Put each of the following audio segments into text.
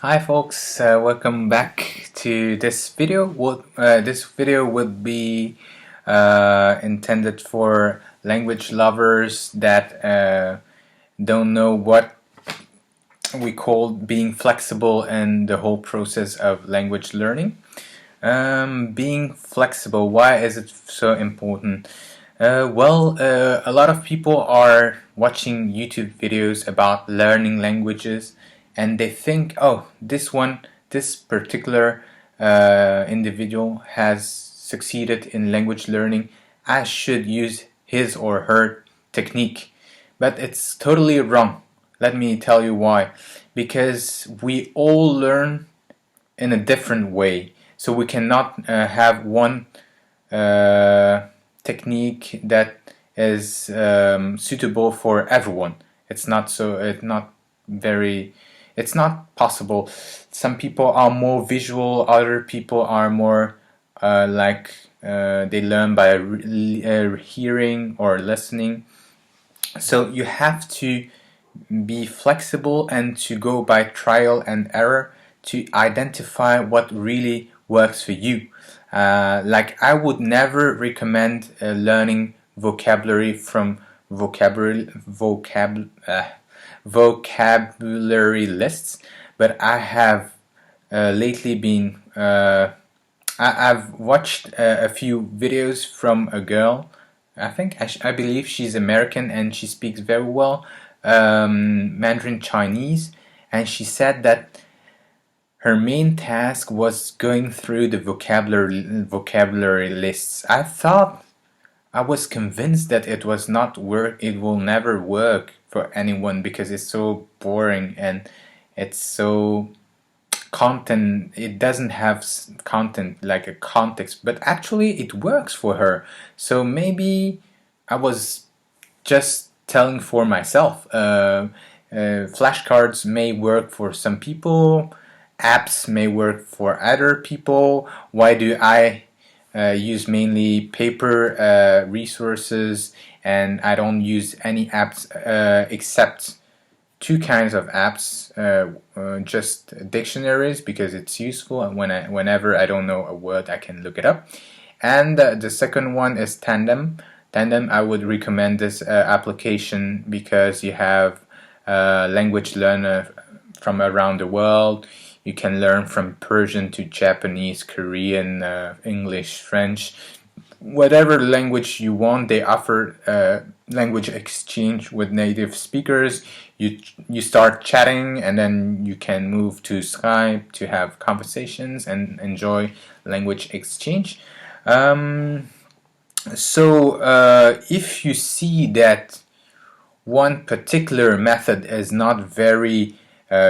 Hi folks, welcome back to this video. This video would be intended for language lovers that don't know what we call being flexible in the whole process of language learning. Being flexible, why is it so important? A lot of people are watching YouTube videos about learning languages and they think, oh, this particular individual has succeeded in language learning. I should use his or her technique. But it's totally wrong. Let me tell you why. Because we all learn in a different way. So we cannot have one technique that is suitable for everyone. It's not possible. Some people are more visual, other people are more they learn by hearing or listening. So you have to be flexible and to go by trial and error to identify what really works for you. I would never recommend learning vocabulary from vocabulary lists, but I have lately been I've watched a few videos from a girl. I believe she's American and she speaks very well Mandarin Chinese, and she said that her main task was going through the vocabulary lists. I was convinced that it was not work. It will never work for anyone because it's so boring and it's so content. It doesn't have content like a context, but actually it works for her. So maybe I was just telling for myself. Flashcards may work for some people. Apps may work for other people. Why do I use mainly paper resources and I don't use any apps except two kinds of apps, just dictionaries because it's useful and whenever I don't know a word I can look it up. And the second one is Tandem. Tandem, I would recommend this application because you have language learner from around the world. You can learn from Persian to Japanese, Korean, English, French, whatever language you want. They offer language exchange with native speakers. You start chatting and then you can move to Skype to have conversations and enjoy language exchange. If you see that one particular method is not very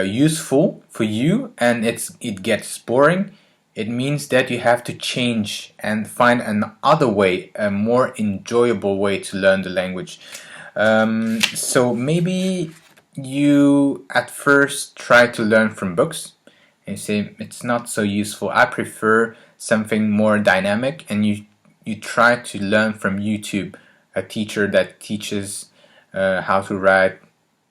useful for you and it gets boring, it means that you have to change and find another way, a more enjoyable way to learn the language. So maybe you at first try to learn from books and you say it's not so useful. I prefer something more dynamic, and you try to learn from YouTube, a teacher that teaches how to write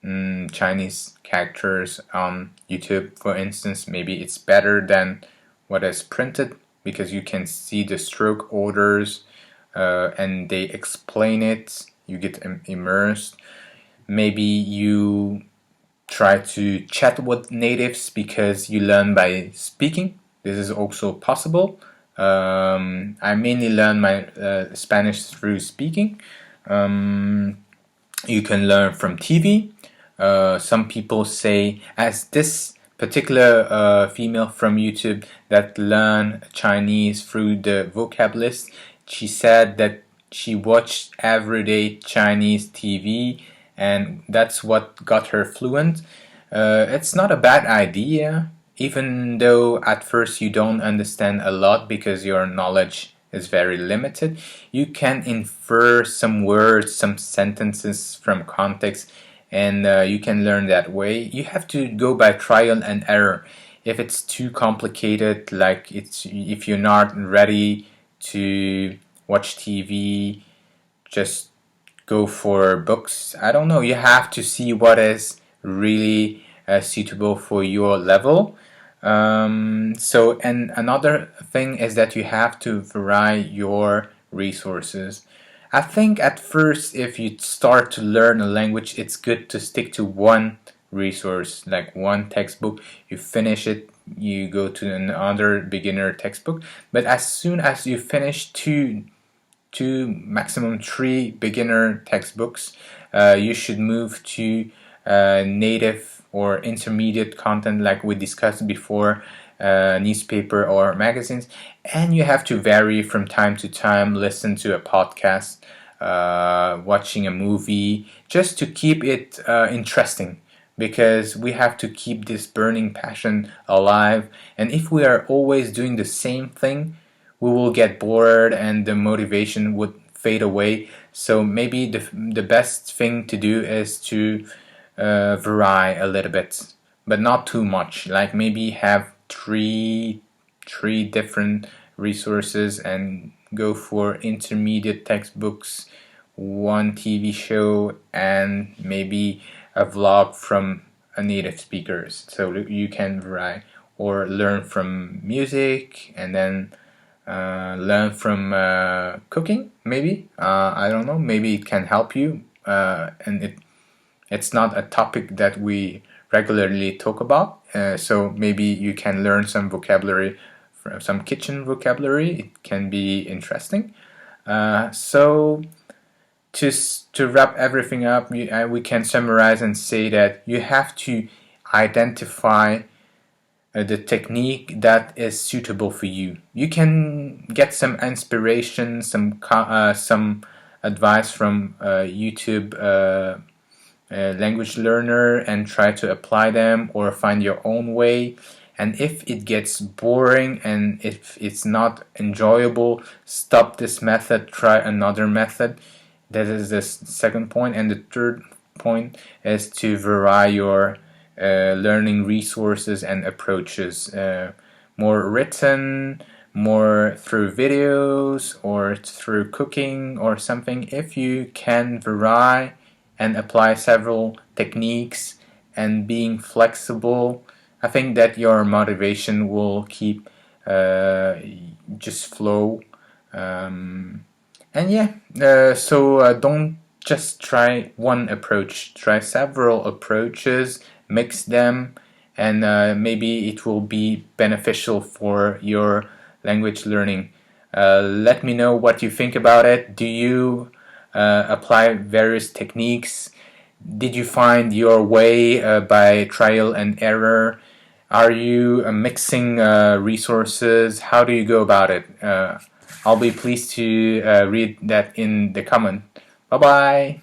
Chinese characters on YouTube, for instance. Maybe it's better than what is printed because you can see the stroke orders and they explain it. You get immersed. Maybe you try to chat with natives because you learn by speaking. This is also possible. I mainly learn my Spanish through speaking. You can learn from TV. Some people say, as this particular female from YouTube that learned Chinese through the vocab list, she said that she watched everyday Chinese TV and that's what got her fluent. It's not a bad idea, even though at first you don't understand a lot because your knowledge is very limited. You can infer some words, some sentences from context, and you can learn that way. You have to go by trial and error. If it's too complicated, if you're not ready to watch TV, just go for books. I don't know. You have to see what is really suitable for your level. And another thing is that you have to vary your resources. I think at first, if you start to learn a language, it's good to stick to one resource, like one textbook. You finish it, you go to another beginner textbook. But as soon as you finish two, maximum three beginner textbooks, you should move to native or intermediate content like we discussed before, newspaper or magazines, and you have to vary from time to time, listen to a podcast, watching a movie, just to keep it interesting, because we have to keep this burning passion alive. And if we are always doing the same thing, we will get bored and the motivation would fade away. So maybe the best thing to do is to vary a little bit, but not too much. Like maybe have three different resources and go for intermediate textbooks, one TV show, and maybe a vlog from a native speakers. So you can vary or learn from music, and then learn from cooking. Maybe I don't know. Maybe it can help you, and it's not a topic that we regularly talk about. So maybe you can learn some vocabulary, some kitchen vocabulary. It can be interesting. So to wrap everything up, we can summarize and say that you have to identify the technique that is suitable for you. You can get some inspiration, some advice from YouTube language learner and try to apply them, or find your own way. And if it gets boring and if it's not enjoyable, stop this method, try another method. That is the second point. And the third point is to vary your learning resources and approaches, more written, more through videos or through cooking or something. If you can vary and apply several techniques and being flexible, I think that your motivation will keep just flow. And yeah, so don't just try one approach, try several approaches, mix them, and maybe it will be beneficial for your language learning. Let me know what you think about it. Do you apply various techniques? Did you find your way by trial and error? Are you mixing resources? How do you go about it? I'll be pleased to read that in the comment. Bye bye.